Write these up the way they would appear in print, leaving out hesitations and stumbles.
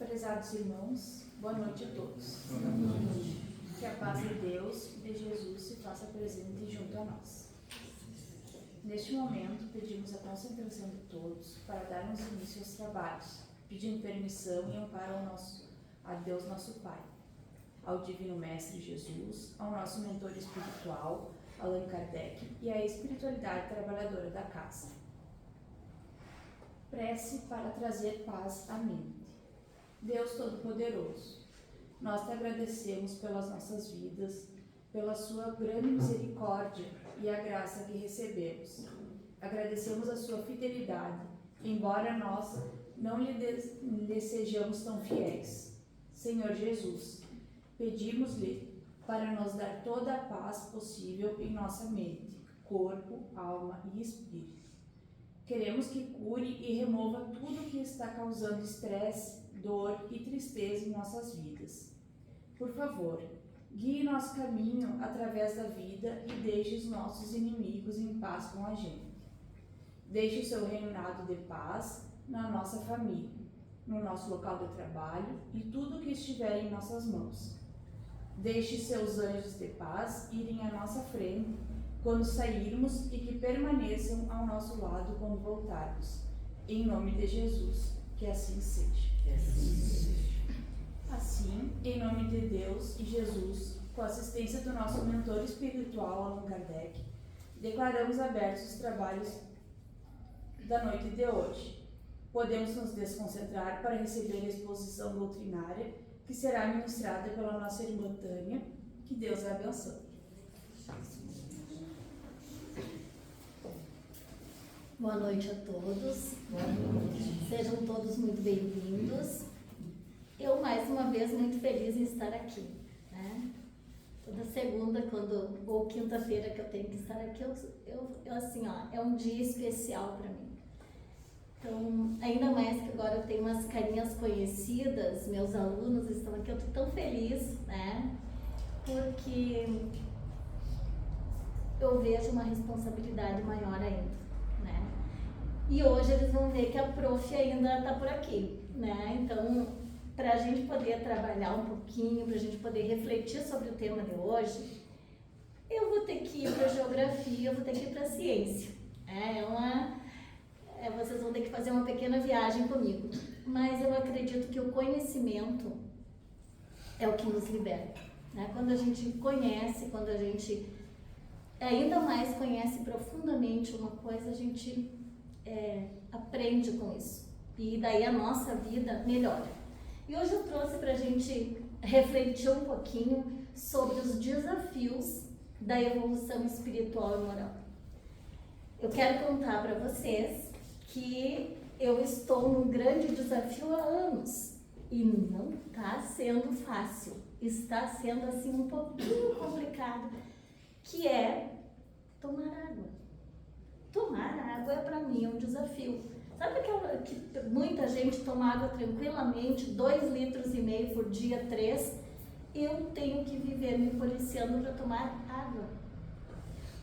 Prezados irmãos, boa noite a todos. Que a paz de Deus e de Jesus se faça presente junto a nós. Neste momento, pedimos a concentração de todos para darmos início aos trabalhos, pedindo permissão e amparo a Deus nosso Pai, ao Divino Mestre Jesus, ao nosso mentor espiritual, Allan Kardec, e à espiritualidade trabalhadora da casa. Prece para trazer paz à mente. Deus Todo-Poderoso, nós te agradecemos pelas nossas vidas, pela sua grande misericórdia e a graça que recebemos. Agradecemos a sua fidelidade, embora nós não lhe sejamos tão fiéis. Senhor Jesus, pedimos-lhe para nos dar toda a paz possível em nossa mente, corpo, alma e espírito. Queremos que cure e remova tudo que está causando estresse, dor e tristeza em nossas vidas. Por favor, guie nosso caminho através da vida e deixe os nossos inimigos em paz com a gente. Deixe o seu reinado de paz na nossa família, no nosso local de trabalho e tudo que estiver em nossas mãos. Deixe seus anjos de paz irem à nossa frente quando sairmos e que permaneçam ao nosso lado quando voltarmos. Em nome de Jesus, que assim seja. Assim, em nome de Deus e Jesus, com a assistência do nosso mentor espiritual, Allan Kardec, declaramos abertos os trabalhos da noite de hoje. Podemos nos desconcentrar para receber a exposição doutrinária que será ministrada pela nossa irmã Tânia. Que Deus a abençoe. Boa noite a todos. Boa noite. Sejam todos muito bem-vindos. Eu, mais uma vez, muito feliz em estar aqui, né? Toda segunda, ou quinta-feira que eu tenho que estar aqui, eu assim, é um dia especial para mim. Então, ainda mais que agora eu tenho umas carinhas conhecidas, meus alunos estão aqui, eu estou tão feliz, né? Porque eu vejo uma responsabilidade maior ainda, né? E hoje eles vão ver que a prof ainda está por aqui, né? Então, para a gente poder trabalhar um pouquinho, para a gente poder refletir sobre o tema de hoje, eu vou ter que ir para a geografia, eu vou ter que ir para a ciência. Vocês vão ter que fazer uma pequena viagem comigo. Mas eu acredito que o conhecimento é o que nos liberta, né? Quando a gente conhece, quando a gente ainda mais conhece profundamente uma coisa, a gente aprende com isso. E daí a nossa vida melhora. E hoje eu trouxe para a gente refletir um pouquinho sobre os desafios da evolução espiritual e moral. Eu quero contar para vocês que eu estou num grande desafio há anos e não está sendo fácil, está sendo assim um pouquinho complicado, que é tomar água. Tomar água para mim é um desafio. Sabe que muita gente toma água tranquilamente, 2,5 litros por dia, 3? Eu tenho que viver me policiando para tomar água.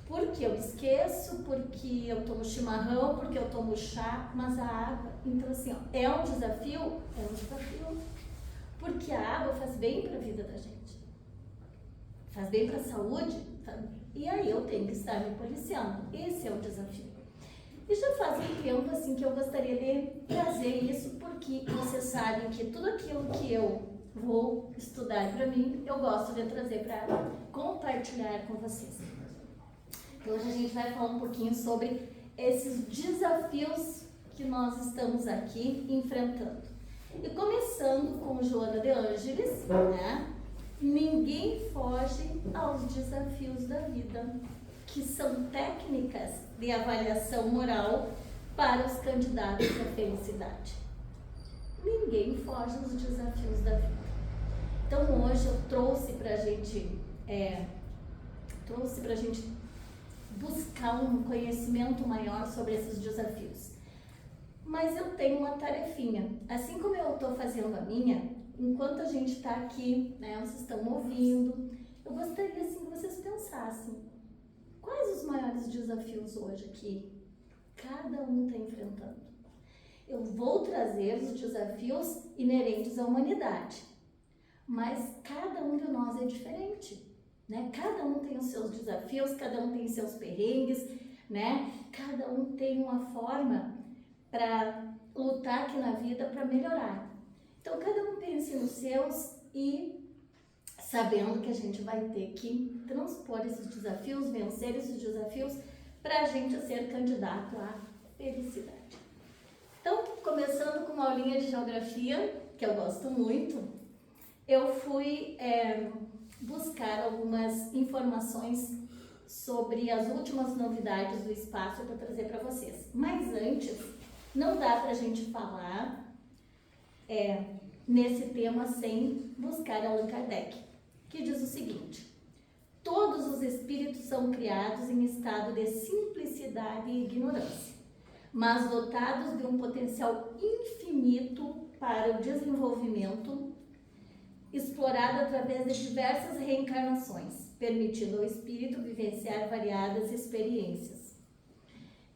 Porque eu esqueço, porque eu tomo chimarrão, porque eu tomo chá, mas a água, então assim, é um desafio? É um desafio. Porque a água faz bem para a vida da gente. Faz bem para a saúde, e aí eu tenho que estar me policiando. Esse é o desafio. E já faz um tempo assim que eu gostaria de trazer isso, porque vocês sabem que tudo aquilo que eu vou estudar para mim, eu gosto de trazer para compartilhar com vocês. Então hoje a gente vai falar um pouquinho sobre esses desafios que nós estamos aqui enfrentando. E começando com Joana de Ângeles, né? Ninguém foge aos desafios da vida, que são técnicas de avaliação moral para os candidatos à felicidade. Ninguém foge aos desafios da vida. Então hoje eu trouxe para a gente buscar um conhecimento maior sobre esses desafios. Mas eu tenho uma tarefinha. Assim como eu estou fazendo a minha, enquanto a gente está aqui, né, vocês estão ouvindo, eu gostaria assim, que vocês pensassem, quais os maiores desafios hoje que cada um está enfrentando? Eu vou trazer os desafios inerentes à humanidade, mas cada um de nós é diferente, né? Cada um tem os seus desafios, cada um tem seus perrengues, né? Cada um tem uma forma para lutar aqui na vida para melhorar. Então, cada um pense nos seus e sabendo que a gente vai ter que transpor esses desafios, vencer esses desafios para a gente ser candidato à felicidade. Então, começando com uma aulinha de geografia, que eu gosto muito, eu fui buscar algumas informações sobre as últimas novidades do espaço para trazer para vocês. Mas antes, não dá para a gente falar nesse tema sem buscar Allan Kardec, que diz o seguinte: todos os espíritos são criados em estado de simplicidade e ignorância, mas dotados de um potencial infinito para o desenvolvimento, explorado através de diversas reencarnações, permitindo ao espírito vivenciar variadas experiências.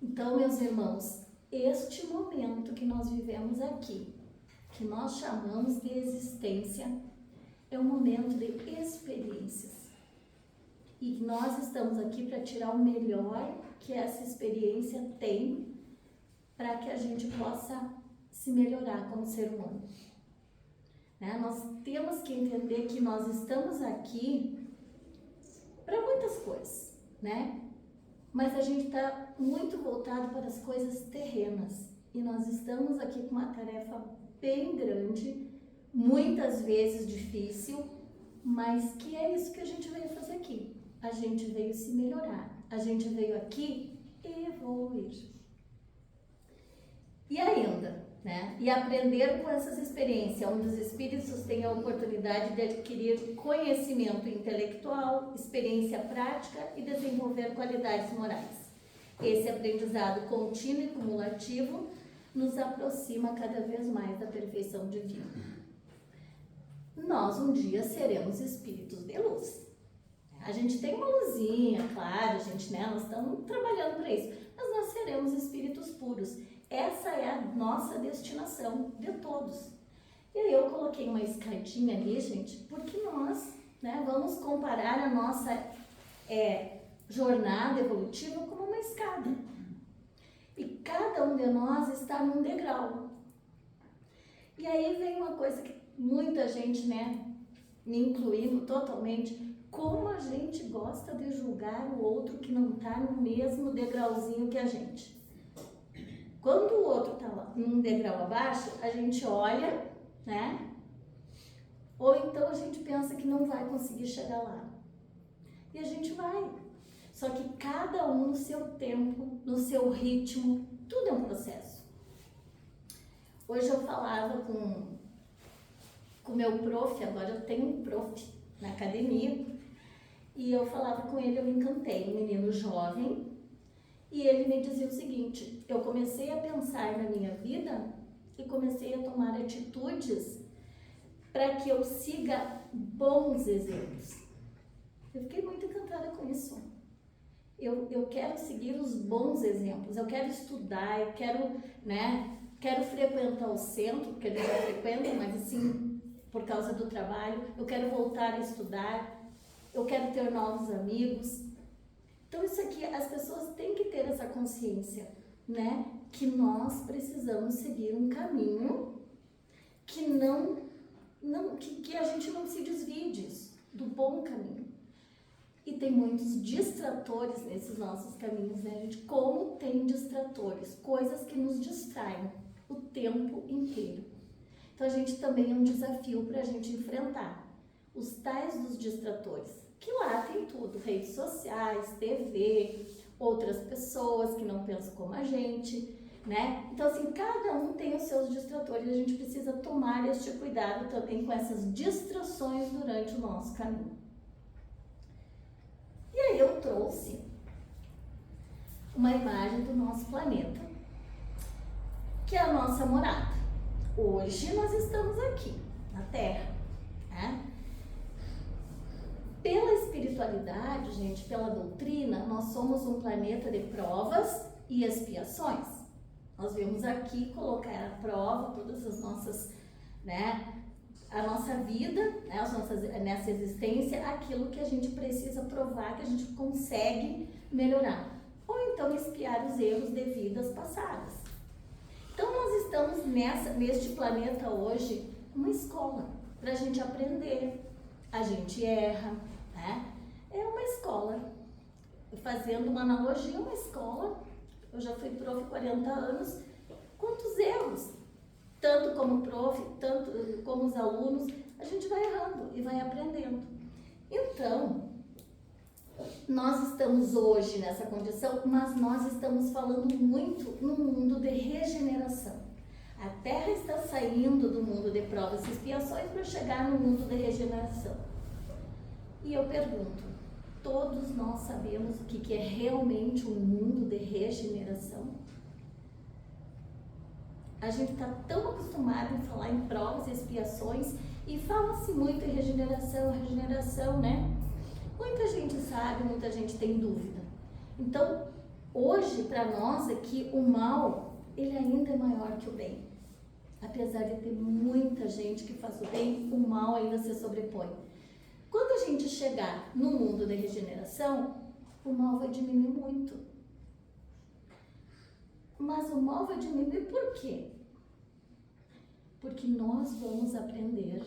Então, meus irmãos, este momento que nós vivemos aqui, que nós chamamos de existência, é um momento de experiências. E nós estamos aqui para tirar o melhor que essa experiência tem para que a gente possa se melhorar como ser humano. Né? Nós temos que entender que nós estamos aqui para muitas coisas, né? Mas a gente está muito voltado para as coisas terrenas. E nós estamos aqui com uma tarefa bem grande, muitas vezes difícil, mas que é isso que a gente veio fazer aqui. A gente veio se melhorar, a gente veio aqui evoluir. E ainda, né? E aprender com essas experiências, onde os espíritos têm a oportunidade de adquirir conhecimento intelectual, experiência prática e desenvolver qualidades morais. Esse aprendizado contínuo e cumulativo nos aproxima cada vez mais da perfeição divina. Nós um dia seremos espíritos de luz. A gente tem uma luzinha, claro, nós estamos trabalhando para isso, mas nós seremos espíritos puros. Essa é a nossa destinação de todos. E aí eu coloquei uma escadinha ali, gente, porque nós, né, vamos comparar a nossa jornada evolutiva como uma escada. E cada um de nós está num degrau. E aí vem uma coisa que muita gente, né, me incluindo totalmente, como a gente gosta de julgar o outro que não está no mesmo degrauzinho que a gente. Quando o outro está lá num degrau abaixo, a gente olha, né? Ou então a gente pensa que não vai conseguir chegar lá. E a gente vai. Só que cada um no seu tempo, no seu ritmo, tudo é um processo. Hoje eu falava com o meu prof, agora eu tenho um prof na academia, e eu falava com ele, eu me encantei, um menino jovem, e ele me dizia o seguinte: eu comecei a pensar na minha vida e comecei a tomar atitudes para que eu siga bons exemplos. Eu fiquei muito encantada com isso. Eu quero seguir os bons exemplos, eu quero estudar, eu quero, né, quero frequentar o centro, porque ele já frequenta, mas assim, por causa do trabalho, eu quero voltar a estudar, eu quero ter novos amigos. Então isso aqui, as pessoas têm que ter essa consciência, né, que nós precisamos seguir um caminho que que a gente não se desvie disso, do bom caminho. E tem muitos distratores nesses nossos caminhos, né, gente? Como tem distratores, coisas que nos distraem o tempo inteiro. Então a gente também é um desafio para a gente enfrentar os tais dos distratores, que lá tem tudo, redes sociais, TV, outras pessoas que não pensam como a gente, né? Então assim, cada um tem os seus distratores e a gente precisa tomar este cuidado também com essas distrações durante o nosso caminho. E aí eu trouxe uma imagem do nosso planeta, que é a nossa morada. Hoje nós estamos aqui, na Terra, né? Pela espiritualidade, gente, pela doutrina, nós somos um planeta de provas e expiações. Nós viemos aqui colocar à prova todas as nossas, né, a nossa vida, né, nessa existência, aquilo que a gente precisa provar, que a gente consegue melhorar. Ou então espiar os erros de vidas passadas. Então nós estamos neste planeta hoje, uma escola, para a gente aprender. A gente erra, né? É uma escola. Fazendo uma analogia, uma escola, eu já fui prof 40 anos, quantos erros? Tanto como prof, tanto como os alunos, a gente vai errando e vai aprendendo. Então, nós estamos hoje nessa condição, mas nós estamos falando muito no mundo de regeneração. A Terra está saindo do mundo de provas e expiações para chegar no mundo de regeneração. E eu pergunto, todos nós sabemos o que é realmente um mundo de regeneração? A gente está tão acostumado em falar em provas e expiações e fala-se muito em regeneração, né? Muita gente sabe, muita gente tem dúvida. Então, hoje, para nós aqui, o mal, ele ainda é maior que o bem. Apesar de ter muita gente que faz o bem, o mal ainda se sobrepõe. Quando a gente chegar no mundo da regeneração, o mal vai diminuir muito. Mas o mal vai diminuir por quê? Porque nós vamos aprender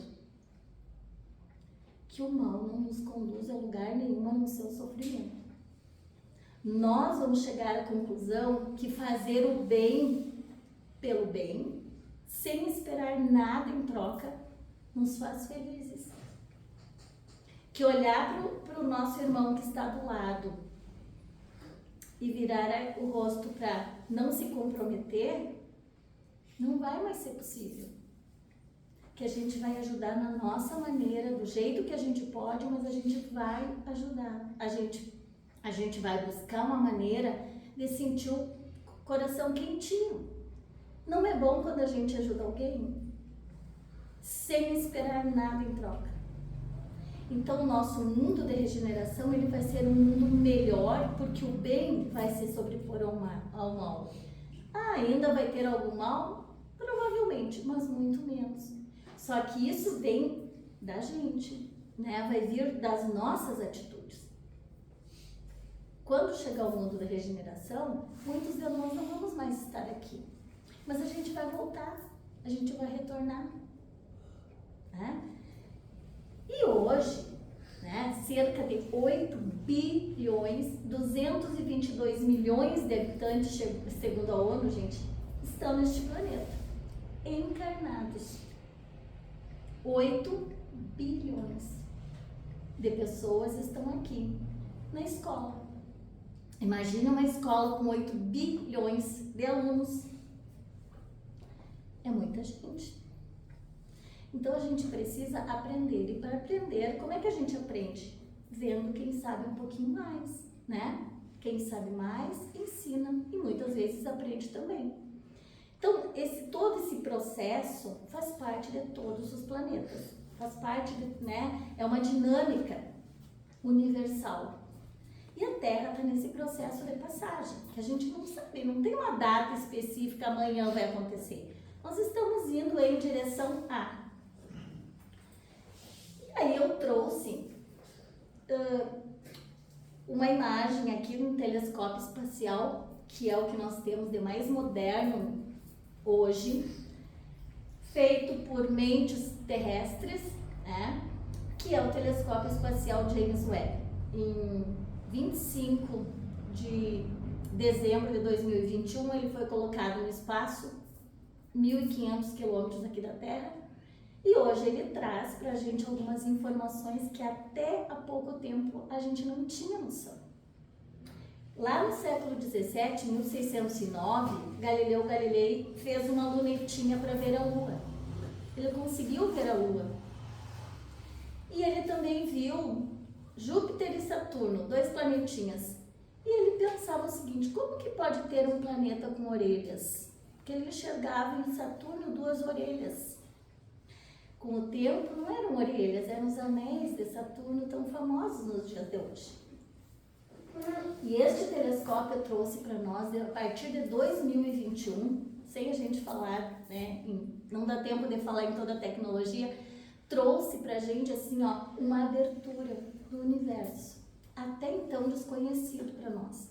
que o mal não nos conduz a lugar nenhum a não ser o sofrimento. Nós vamos chegar à conclusão que fazer o bem pelo bem, sem esperar nada em troca, nos faz felizes. Que olhar para o nosso irmão que está do lado e virar o rosto para não se comprometer, não vai mais ser possível. Que a gente vai ajudar na nossa maneira, do jeito que a gente pode, mas a gente vai ajudar. A gente vai buscar uma maneira de sentir o coração quentinho. Não é bom quando a gente ajuda alguém sem esperar nada em troca. Então, o nosso mundo de regeneração, ele vai ser um mundo melhor, porque o bem vai se sobrepor ao mal. Ainda vai ter algum mal? Provavelmente, mas muito menos. Só que isso vem da gente, né? Vai vir das nossas atitudes. Quando chegar o mundo da regeneração, muitos de nós não vamos mais estar aqui. Mas a gente vai voltar, a gente vai retornar, né? E hoje, né, cerca de 8 bilhões, 222 milhões de habitantes, segundo a ONU, gente, estão neste planeta, encarnados. 8 bilhões de pessoas estão aqui na escola. Imagina uma escola com 8 bilhões de alunos. É muita gente. Então a gente precisa aprender. E para aprender, como é que a gente aprende? Vendo quem sabe um pouquinho mais, né? Quem sabe mais, ensina e muitas vezes aprende também. Então, todo esse processo faz parte de todos os planetas. Faz parte, né? É uma dinâmica universal. E a Terra está nesse processo de passagem, que a gente não sabe, não tem uma data específica, amanhã vai acontecer. Nós estamos indo em direção a. E aí eu trouxe uma imagem aqui no telescópio espacial, que é o que nós temos de mais moderno hoje, feito por mentes terrestres, né? Que é o telescópio espacial James Webb. Em 25 de dezembro de 2021, ele foi colocado no espaço, 1.500 quilômetros aqui da Terra, e hoje ele traz para a gente algumas informações que até há pouco tempo a gente não tinha noção. Lá no século XVII, 1609, Galileu Galilei fez uma lunetinha para ver a Lua. Ele conseguiu ver a Lua. E ele também viu Júpiter e Saturno, 2 planetinhas. E ele pensava o seguinte, como que pode ter um planeta com orelhas? Porque ele enxergava em Saturno 2 orelhas. Com o tempo, não eram orelhas, eram os anéis de Saturno tão famosos nos dias de hoje. E este telescópio trouxe para nós, a partir de 2021, sem a gente falar, né, não dá tempo de falar em toda a tecnologia, trouxe para a gente assim, ó, uma abertura do universo, até então desconhecido para nós.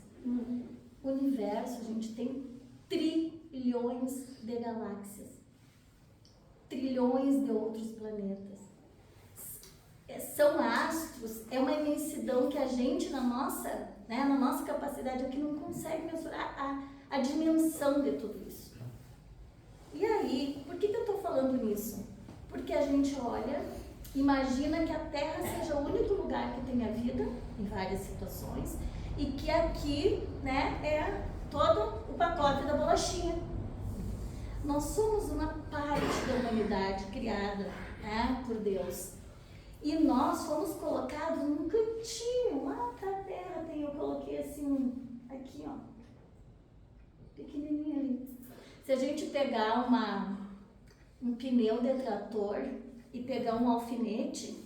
O universo, a gente tem trilhões de galáxias, trilhões de outros planetas. São astros, é uma imensidão que a gente, na nossa capacidade aqui, não consegue mensurar a dimensão de tudo isso. E aí, por que eu estou falando nisso? Porque a gente olha, imagina que a Terra seja o único lugar que tenha vida, em várias situações, e que aqui, né, é todo o pacote da bolachinha. Nós somos uma parte da humanidade criada, né, por Deus. E nós fomos colocados num cantinho, lá pra Terra eu coloquei assim, aqui ó, pequenininho ali. Se a gente pegar um pneu de trator e pegar um alfinete,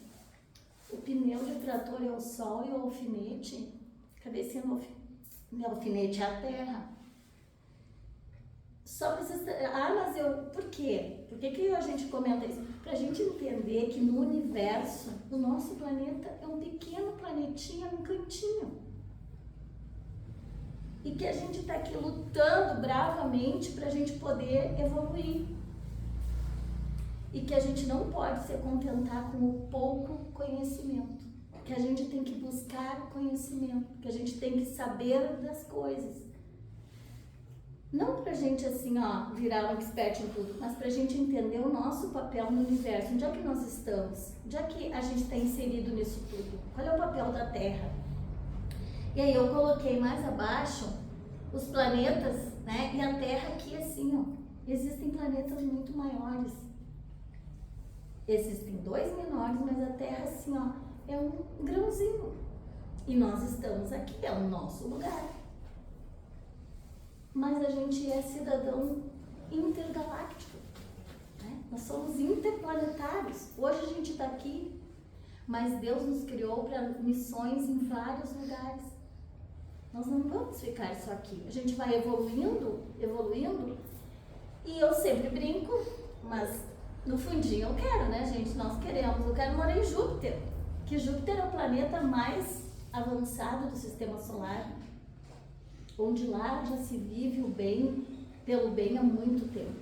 o pneu de trator é o Sol e o alfinete, cabecinha do alfinete é a Terra. Só pra vocês... por quê? Por que a gente comenta isso? Pra gente entender que no universo, o nosso planeta é um pequeno planetinha num cantinho. E que a gente está aqui lutando bravamente para a gente poder evoluir. E que a gente não pode se contentar com o pouco conhecimento. Que a gente tem que buscar o conhecimento. Que a gente tem que saber das coisas. Não para a gente assim, ó, virar um expert em tudo, mas para a gente entender o nosso papel no universo. Onde é que nós estamos? Onde é que a gente está inserido nisso tudo? Qual é o papel da Terra? E aí eu coloquei mais abaixo os planetas, né? E a Terra aqui assim, ó. Existem planetas muito maiores. Existem 2 menores, mas a Terra assim, ó, é um grãozinho. E nós estamos aqui, é o nosso lugar. Mas a gente é cidadão intergaláctico, né? Nós somos interplanetários. Hoje a gente está aqui, mas Deus nos criou para missões em vários lugares. Nós não vamos ficar só aqui. A gente vai evoluindo, e eu sempre brinco, mas no fundinho eu quero, né, gente? Nós queremos. Eu quero morar em Júpiter, que Júpiter é o planeta mais avançado do sistema solar, onde lá já se vive o bem, pelo bem há muito tempo.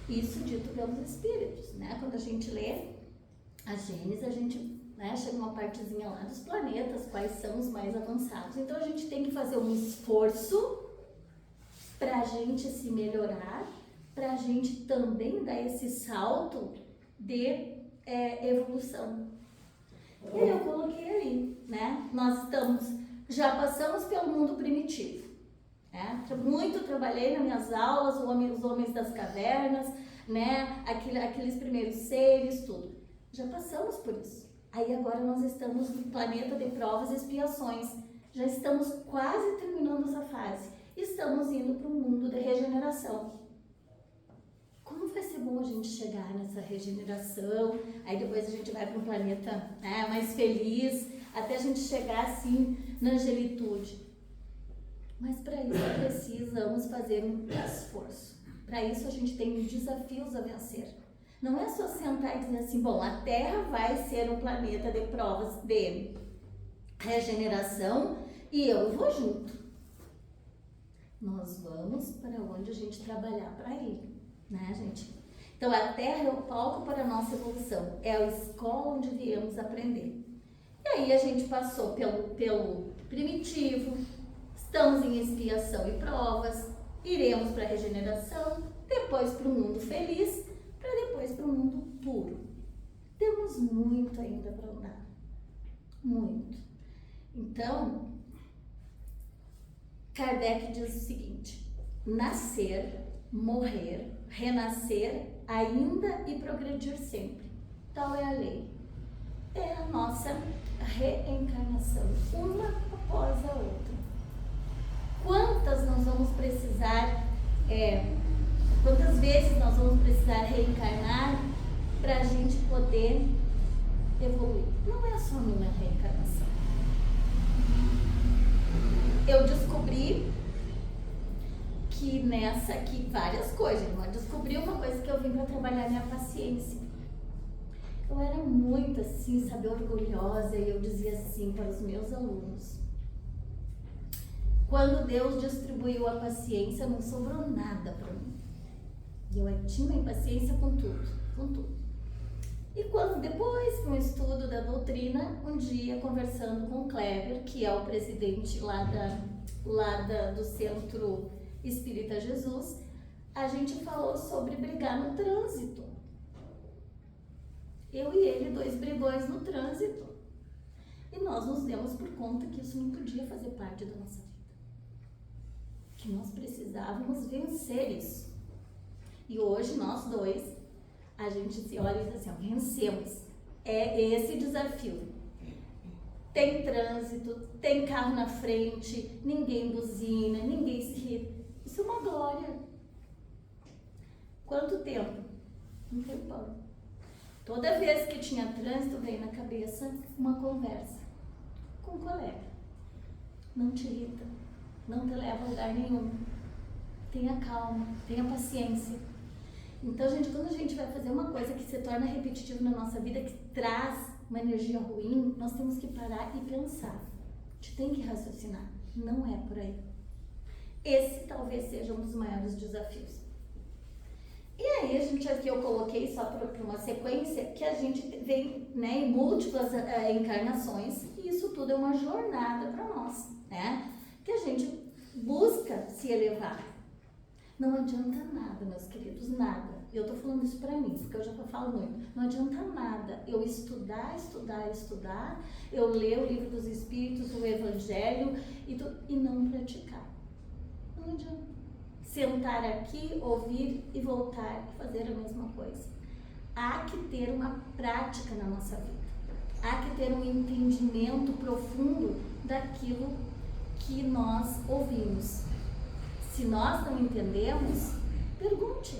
Isso dito pelos espíritos, né? Quando a gente lê a Gênesis, a gente, né, chega uma partezinha lá dos planetas, quais são os mais avançados. Então a gente tem que fazer um esforço para a gente se melhorar, para a gente também dar esse salto de evolução. E aí eu coloquei aí, né? Nós já passamos pelo mundo primitivo. Né? Muito trabalhei nas minhas aulas, os homens das cavernas, né? Aqueles primeiros seres, tudo. Já passamos por isso. Aí agora nós estamos no planeta de provas e expiações. Já estamos quase terminando essa fase. Estamos indo para um mundo de regeneração. Como vai ser bom a gente chegar nessa regeneração, aí depois a gente vai para um planeta, né, mais feliz, até a gente chegar assim na angelitude. Mas para isso precisamos fazer um esforço. Para isso a gente tem desafios a vencer. Não é só sentar e dizer assim, bom, a Terra vai ser um planeta de provas de regeneração e eu vou junto. Nós vamos para onde a gente trabalhar para ir, né, gente? Então a Terra é o palco para a nossa evolução, é a escola onde viemos aprender. E aí a gente passou pelo primitivo, estamos em expiação e provas, iremos para a regeneração, depois para o mundo feliz, para depois para o mundo puro. Temos muito ainda para andar, muito. Então, Kardec diz o seguinte: nascer, morrer, renascer, ainda e progredir sempre. Tal é a lei. É a nossa reencarnação, uma após a outra. Quantas nós vamos precisar, quantas vezes nós vamos precisar reencarnar para a gente poder evoluir? Não é só numa reencarnação. eu descobri que nessa aqui, várias coisas, mas descobri uma coisa que eu vim para trabalhar, minha paciência. Eu era muito assim, sabe, orgulhosa, e eu dizia assim para os meus alunos: quando Deus distribuiu a paciência, não sobrou nada para mim. Eu tinha impaciência com tudo, com tudo. E quando depois, com o estudo da doutrina, um dia conversando com o Kleber, que é o presidente lá do Centro Espírita Jesus, a gente falou sobre brigar no trânsito. Eu e ele, 2 brigões no trânsito. E nós nos demos por conta que isso não podia fazer parte da nossa vida. Que nós precisávamos vencer isso. E hoje nós 2, a gente se olha e diz assim, vencemos. É esse desafio. Tem trânsito, tem carro na frente, ninguém buzina, ninguém se irrita. Isso é uma glória. Quanto tempo? Um tempão. Toda vez que tinha trânsito, veio na cabeça uma conversa com um colega. Não te irrita, não te leva a lugar nenhum. Tenha calma, tenha paciência. Então, gente, quando a gente vai fazer uma coisa que se torna repetitiva na nossa vida, que traz uma energia ruim, nós temos que parar e pensar. A gente tem que raciocinar. Não é por aí. Esse talvez seja um dos maiores desafios. E aí, aqui eu coloquei só para uma sequência, que a gente vem, né, em múltiplas encarnações, e isso tudo é uma jornada para nós, né? Que a gente busca se elevar. Não adianta nada, meus queridos, nada. Eu tô falando isso para mim, porque eu já falo muito. Não adianta nada eu estudar, eu ler o Livro dos Espíritos, o Evangelho, e não praticar. Não adianta. Sentar aqui, ouvir e voltar e fazer a mesma coisa. Há que ter uma prática na nossa vida. Há que ter um entendimento profundo daquilo que nós ouvimos. Se nós não entendemos, pergunte.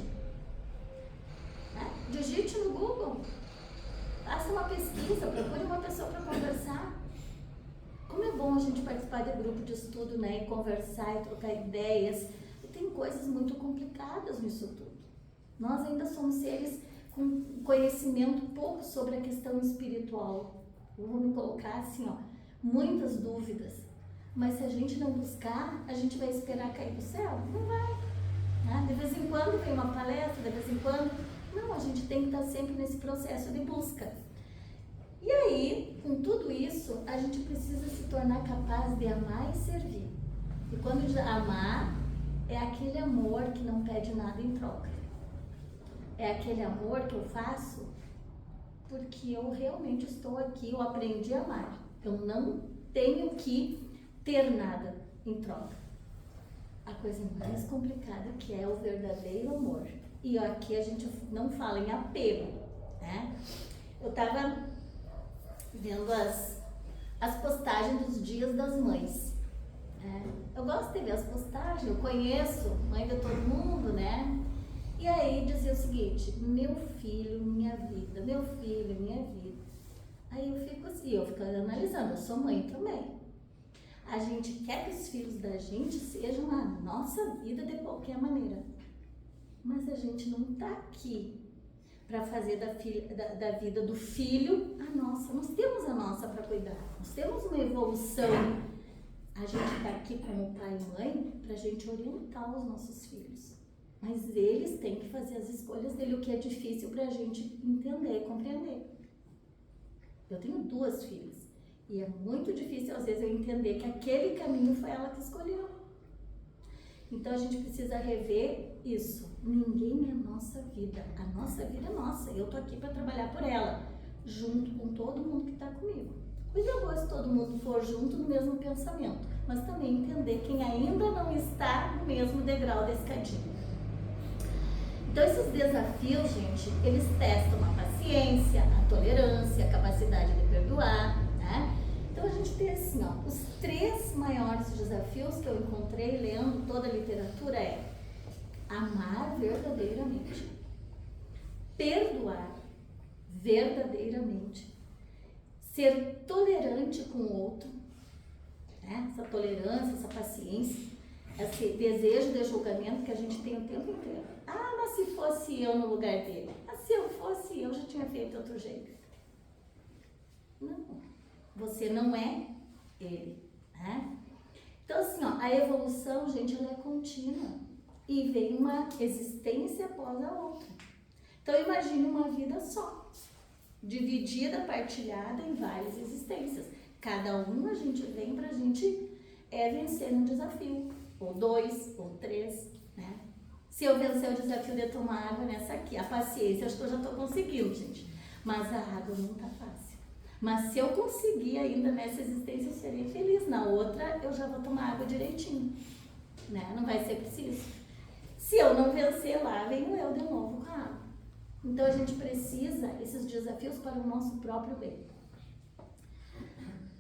Né? Digite no Google. Faça uma pesquisa, procure uma pessoa para conversar. Como é bom a gente participar de grupo de estudo, né? E conversar e trocar ideias. Tem coisas muito complicadas nisso tudo. Nós ainda somos seres com conhecimento pouco sobre a questão espiritual. Eu vou me colocar assim, ó, muitas dúvidas. Mas se a gente não buscar, a gente vai esperar cair do céu? Não vai. Né? De vez em quando vem uma palestra, de vez em quando... Não, a gente tem que estar sempre nesse processo de busca. E aí, com tudo isso, a gente precisa se tornar capaz de amar e servir. E quando diz amar... é aquele amor que não pede nada em troca. É aquele amor que eu faço porque eu realmente estou aqui, eu aprendi a amar. Eu não tenho que ter nada em troca. A coisa mais complicada que é o verdadeiro amor. E aqui a gente não fala em apego, né? Eu estava vendo as postagens dos Dias das Mães. Eu gosto de ver as postagens, eu conheço mãe de todo mundo, né? E aí dizia o seguinte, meu filho, minha vida, meu filho, minha vida. Aí eu fico assim, eu fico analisando, eu sou mãe também. A gente quer que os filhos da gente sejam a nossa vida de qualquer maneira. Mas a gente não tá aqui para fazer da vida do filho a nossa. Nós temos a nossa para cuidar, nós temos uma evolução. A gente está aqui como pai e mãe para a gente orientar os nossos filhos. Mas eles têm que fazer as escolhas dele, o que é difícil para a gente entender, compreender. Eu tenho 2 filhas. E é muito difícil, às vezes, eu entender que aquele caminho foi ela que escolheu. Então, a gente precisa rever isso. Ninguém é a nossa vida. A nossa vida é nossa. Eu tô aqui para trabalhar por ela, junto com todo mundo que está comigo. Coisa boa se todo mundo for junto no mesmo pensamento, mas também entender quem ainda não está no mesmo degrau da escadinha. Então, esses desafios, gente, eles testam a paciência, a tolerância, a capacidade de perdoar, né? Então, a gente tem assim, ó, os 3 maiores desafios que eu encontrei lendo toda a literatura é amar verdadeiramente, perdoar verdadeiramente, ser tolerante com o outro né? Essa tolerância, essa paciência, esse desejo de julgamento que a gente tem o tempo inteiro. Ah, mas se fosse eu no lugar dele? Mas se eu fosse eu, já tinha feito de outro jeito. Não, você não é ele, né? Então assim, ó, a evolução, gente, ela é contínua e vem uma existência após a outra. Então imagine uma vida só, dividida, partilhada em várias existências. Cada uma a gente vem pra gente vencer um desafio, ou 2, ou 3, né? Se eu vencer o desafio de tomar água nessa aqui, a paciência, acho que eu já tô conseguindo, gente. Mas a água não tá fácil. Mas se eu conseguir ainda nessa existência, eu seria feliz. Na outra, eu já vou tomar água direitinho, né? Não vai ser preciso. Se eu não vencer lá, venho eu de novo com a água. Então, a gente precisa esses desafios para o nosso próprio bem.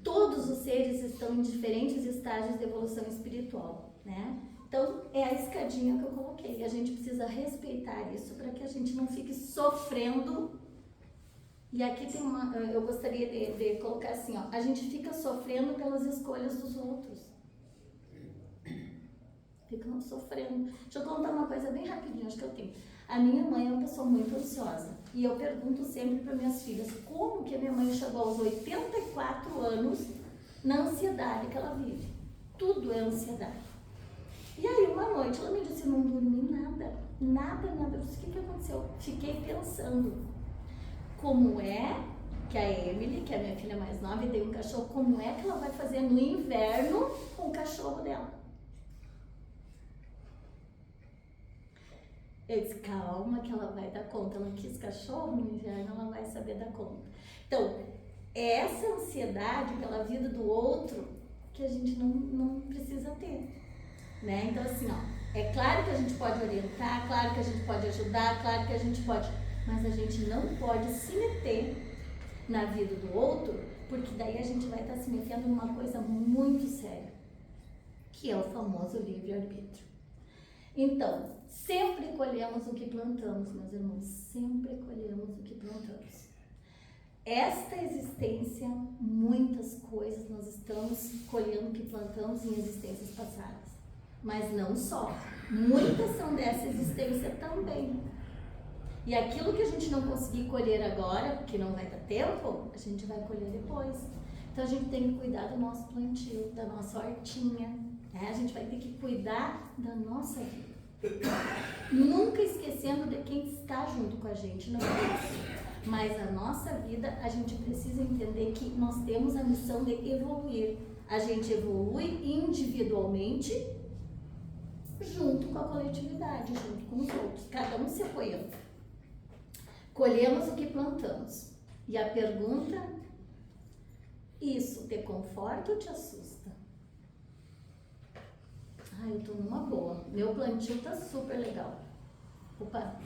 Todos os seres estão em diferentes estágios de evolução espiritual, né? Então, é a escadinha que eu coloquei. A gente precisa respeitar isso para que a gente não fique sofrendo. E aqui tem eu gostaria de colocar assim, ó, a gente fica sofrendo pelas escolhas dos outros. Ficam sofrendo. Deixa eu contar uma coisa bem rapidinho, acho que eu tenho. A minha mãe é uma pessoa muito ansiosa. E eu pergunto sempre para minhas filhas, como que a minha mãe chegou aos 84 anos na ansiedade que ela vive? Tudo é ansiedade. E aí, uma noite, ela me disse, eu não dormi nada. Eu disse, o que aconteceu? Fiquei pensando. Como é que a Emily, que é a minha filha mais nova e tem um cachorro, como é que ela vai fazer no inverno com o cachorro dela? Eu disse, calma que ela vai dar conta. Ela quis cachorro no inverno, ela vai saber dar conta. Então, é essa ansiedade pela vida do outro que a gente não precisa ter, né? Então, assim, ó, é claro que a gente pode orientar, claro que a gente pode ajudar, claro que a gente pode... Mas a gente não pode se meter na vida do outro, porque daí a gente vai estar se metendo numa coisa muito séria, que é o famoso livre-arbítrio. Então, sempre colhemos o que plantamos, meus irmãos, sempre colhemos o que plantamos. Esta existência, muitas coisas nós estamos colhendo o que plantamos em existências passadas, mas não só, muitas são dessa existência também. E aquilo que a gente não conseguir colher agora, porque não vai dar tempo, a gente vai colher depois. Então a gente tem que cuidar do nosso plantio, da nossa hortinha, né? A gente vai ter que cuidar da nossa vida. Nunca esquecendo de quem está junto com a gente, não é isso. Mas a nossa vida, a gente precisa entender que nós temos a missão de evoluir. A gente evolui individualmente, junto com a coletividade, junto com os outros, cada um se apoiando. Colhemos o que plantamos. E a pergunta, isso te conforta ou te assusta? Ah, eu tô numa boa. Meu plantio tá super legal. Opa!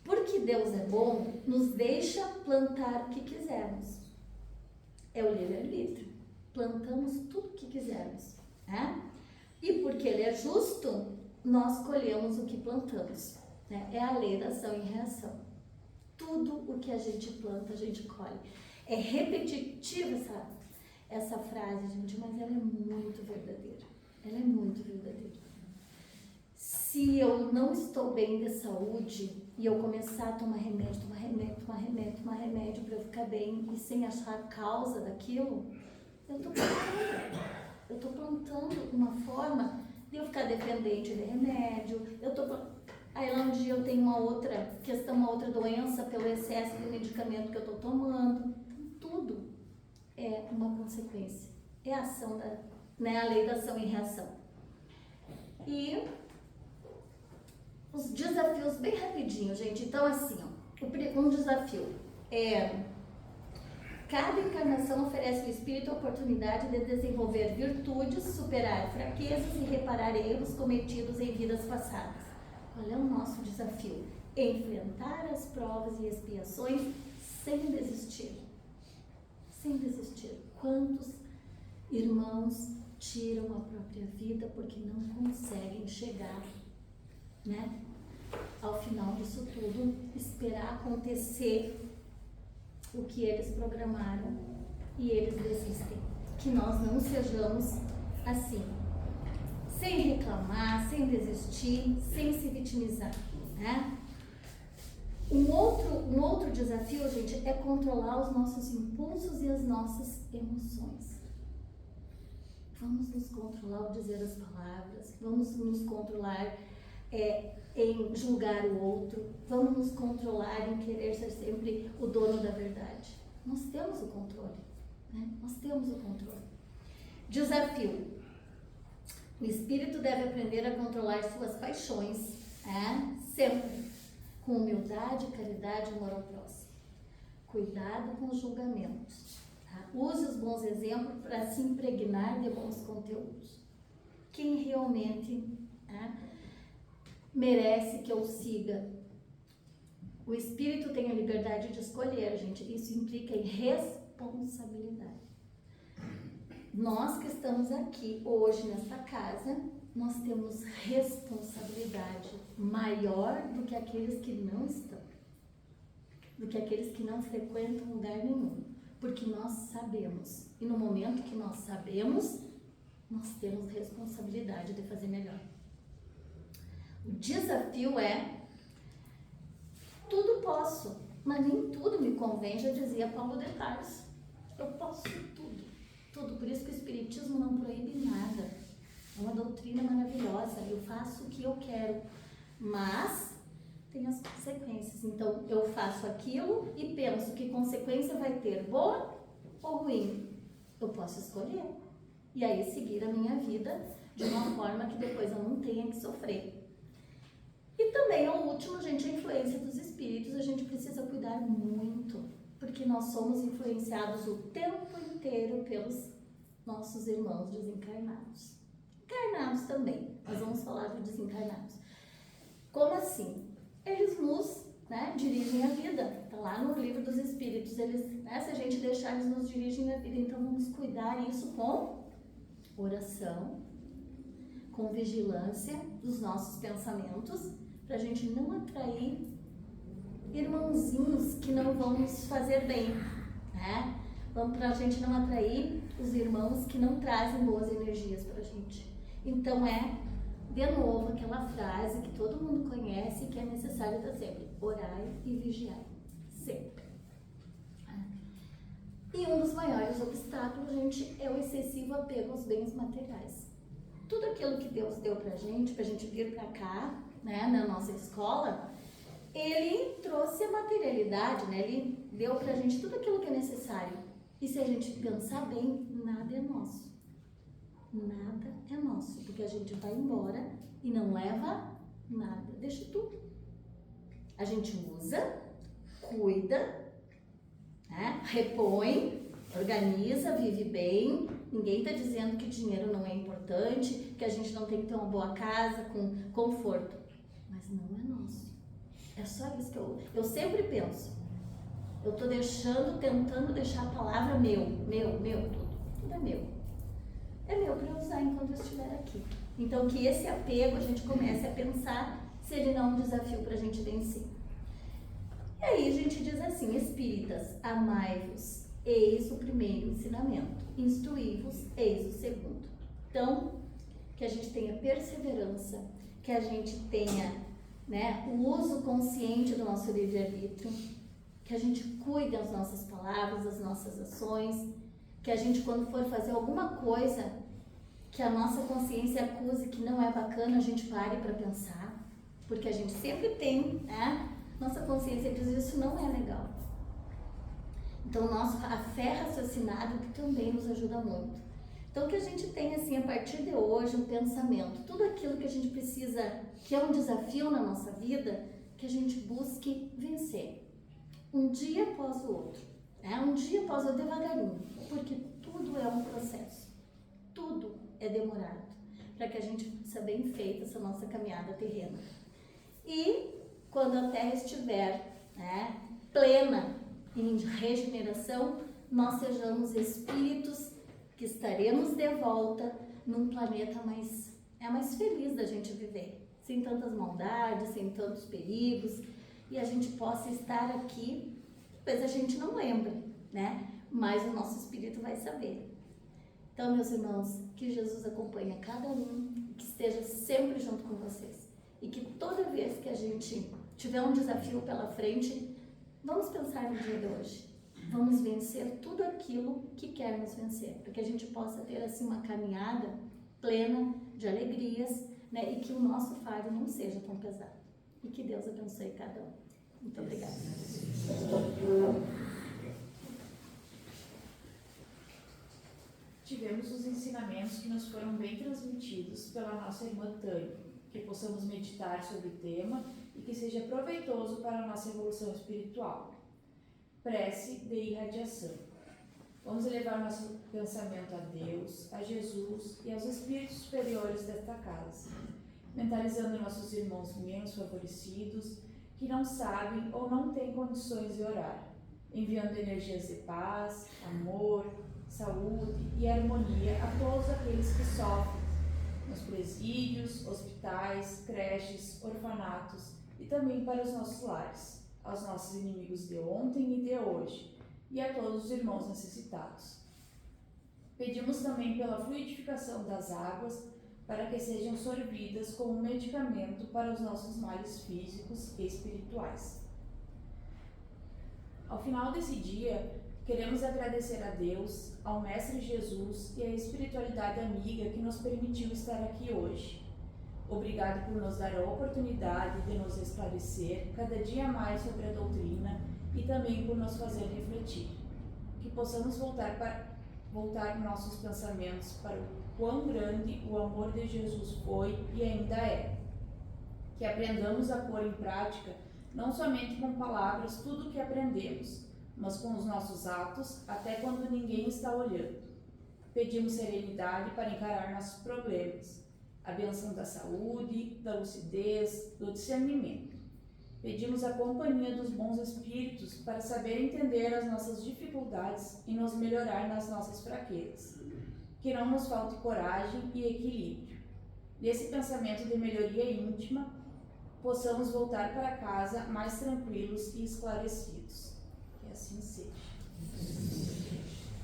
Porque Deus é bom, nos deixa plantar o que quisermos. É o livre-arbítrio. Plantamos tudo o que quisermos, né? E porque Ele é justo, nós colhemos o que plantamos. É a lei da ação e reação. Tudo o que a gente planta, a gente colhe. É repetitiva essa frase, gente, mas ela é muito verdadeira. Ela é muito verdadeira. Se eu não estou bem de saúde e eu começar a tomar remédio para eu ficar bem e sem achar a causa daquilo, eu estou plantando uma forma de eu ficar dependente de remédio, aí lá um dia eu tenho uma outra questão, uma outra doença pelo excesso de medicamento que eu estou tomando. Tudo é uma consequência. É a ação a lei da ação e reação. E os desafios bem rapidinho, gente. Então, assim, ó, um desafio é: cada encarnação oferece ao espírito a oportunidade de desenvolver virtudes, superar fraquezas e reparar erros cometidos em vidas passadas. Qual é o nosso desafio? Enfrentar as provas e expiações sem desistir. Sem desistir. Quantos irmãos tiram a própria vida porque não conseguem chegar, né, ao final disso tudo, esperar acontecer o que eles programaram e eles desistem. Que nós não sejamos assim, sem reclamar, sem desistir, sem se vitimizar, né? Um outro desafio, gente, é controlar os nossos impulsos e as nossas emoções. Vamos nos controlar ao dizer as palavras, vamos nos controlar em julgar o outro, vamos nos controlar em querer ser sempre o dono da verdade. Nós temos o controle, né? Nós temos o controle. Desafio. O espírito deve aprender a controlar suas paixões, sempre, com humildade, caridade e amor ao próximo. Cuidado com os julgamentos. Tá? Use os bons exemplos para se impregnar de bons conteúdos. Quem realmente merece que eu siga? O espírito tem a liberdade de escolher, gente. Isso implica em responsabilidade. Nós que estamos aqui hoje nesta casa, nós temos responsabilidade maior do que aqueles que não estão, do que aqueles que não frequentam lugar nenhum, porque nós sabemos, e no momento que nós sabemos, nós temos responsabilidade de fazer melhor. O desafio é: tudo posso, mas nem tudo me convém, já dizia Paulo de Tarso. Eu posso tudo. Tudo, por isso que o Espiritismo não proíbe nada. É uma doutrina maravilhosa. Eu faço o que eu quero, mas tem as consequências. Então, eu faço aquilo e penso que consequência vai ter, boa ou ruim. Eu posso escolher. E aí, seguir a minha vida de uma forma que depois eu não tenha que sofrer. E também, o último, gente, a influência dos espíritos. A gente precisa cuidar muito, porque nós somos influenciados o tempo inteiro pelos nossos irmãos desencarnados. Encarnados também, nós vamos falar de desencarnados. Como assim? Eles nos dirigem a vida. Está lá no livro dos Espíritos. Eles, se a gente deixar, eles nos dirigem a vida. Então vamos cuidar isso com oração, com vigilância dos nossos pensamentos, para a gente não atrair irmãozinhos que não vão nos fazer bem, né? Para a gente não atrair os irmãos que não trazem boas energias para a gente. Então de novo, aquela frase que todo mundo conhece, que é necessário estar sempre: orai e vigiai, sempre. E um dos maiores obstáculos, gente, é o excessivo apego aos bens materiais. Tudo aquilo que Deus deu pra gente vir pra cá, né, na nossa escola, Ele trouxe a materialidade, né? Ele deu pra gente tudo aquilo que é necessário. E se a gente pensar bem, nada é nosso. Nada é nosso, porque a gente vai embora e não leva nada, deixa tudo. A gente usa, cuida, repõe, organiza, vive bem. Ninguém está dizendo que dinheiro não é importante, que a gente não tem que ter uma boa casa com conforto, mas não é nosso. É só isso que eu sempre penso. Eu estou tentando deixar a palavra meu, tudo é meu. É meu para usar enquanto eu estiver aqui. Então, que esse apego a gente comece a pensar se ele não é um desafio para a gente vencer. E aí a gente diz assim: espíritas, amai-vos, eis o primeiro ensinamento, instruí-vos, eis o segundo. Então, que a gente tenha perseverança, que a gente tenha o uso consciente do nosso livre-arbítrio, que a gente cuide das nossas palavras, das nossas ações, que a gente, quando for fazer alguma coisa que a nossa consciência acuse que não é bacana, a gente pare para pensar, porque a gente sempre tem, nossa consciência diz: isso não é legal. Então, a fé raciocinada que também nos ajuda muito. Então, que a gente tenha, assim, a partir de hoje, um pensamento, tudo aquilo que a gente precisa, que é um desafio na nossa vida, que a gente busque vencer. Um dia após o outro, um dia após o outro, devagarinho, porque tudo é um processo, tudo é demorado, para que a gente possa bem feita essa nossa caminhada terrena. E quando a Terra estiver plena em regeneração, nós sejamos espíritos que estaremos de volta num planeta mais feliz da gente viver, sem tantas maldades, sem tantos perigos, e a gente possa estar aqui, talvez a gente não lembre, mais o nosso espírito vai saber. Então, meus irmãos, que Jesus acompanhe cada um, que esteja sempre junto com vocês. E que toda vez que a gente tiver um desafio pela frente, vamos pensar no dia de hoje. Vamos vencer tudo aquilo que quer nos vencer, para que a gente possa ter assim uma caminhada plena de alegrias, né? E que o nosso fardo não seja tão pesado. E que Deus abençoe cada um. Muito obrigada. Tivemos os ensinamentos que nos foram bem transmitidos pela nossa irmã Tânia, que possamos meditar sobre o tema e que seja proveitoso para a nossa evolução espiritual. Prece de irradiação. Vamos elevar nosso pensamento a Deus, a Jesus e aos espíritos superiores desta casa, mentalizando nossos irmãos menos favorecidos, que não sabem ou não têm condições de orar, enviando energias de paz, amor, saúde e harmonia a todos aqueles que sofrem nos presídios, hospitais, creches, orfanatos e também para os nossos lares, aos nossos inimigos de ontem e de hoje e a todos os irmãos necessitados. Pedimos também pela fluidificação das águas para que sejam sorvidas como medicamento para os nossos males físicos e espirituais. Ao final desse dia, queremos agradecer a Deus, ao Mestre Jesus e à espiritualidade amiga que nos permitiu estar aqui hoje. Obrigado por nos dar a oportunidade de nos esclarecer cada dia mais sobre a doutrina e também por nos fazer refletir. Que possamos voltar nossos pensamentos para o quão grande o amor de Jesus foi e ainda é. Que aprendamos a pôr em prática, não somente com palavras, tudo o que aprendemos, mas com os nossos atos, até quando ninguém está olhando. Pedimos serenidade para encarar nossos problemas, a bênção da saúde, da lucidez, do discernimento. Pedimos a companhia dos bons espíritos para saber entender as nossas dificuldades e nos melhorar nas nossas fraquezas. Que não nos falte coragem e equilíbrio. Nesse pensamento de melhoria íntima, possamos voltar para casa mais tranquilos e esclarecidos. Que assim seja.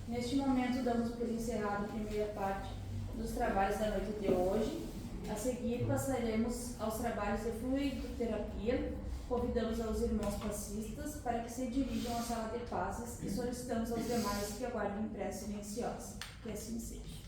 Neste momento, damos por encerrado a primeira parte dos trabalhos da noite de hoje. A seguir, passaremos aos trabalhos de fluidoterapia. Convidamos aos irmãos passistas para que se dirijam à sala de passes e solicitamos aos demais que aguardem prece silenciosa. Que assim seja.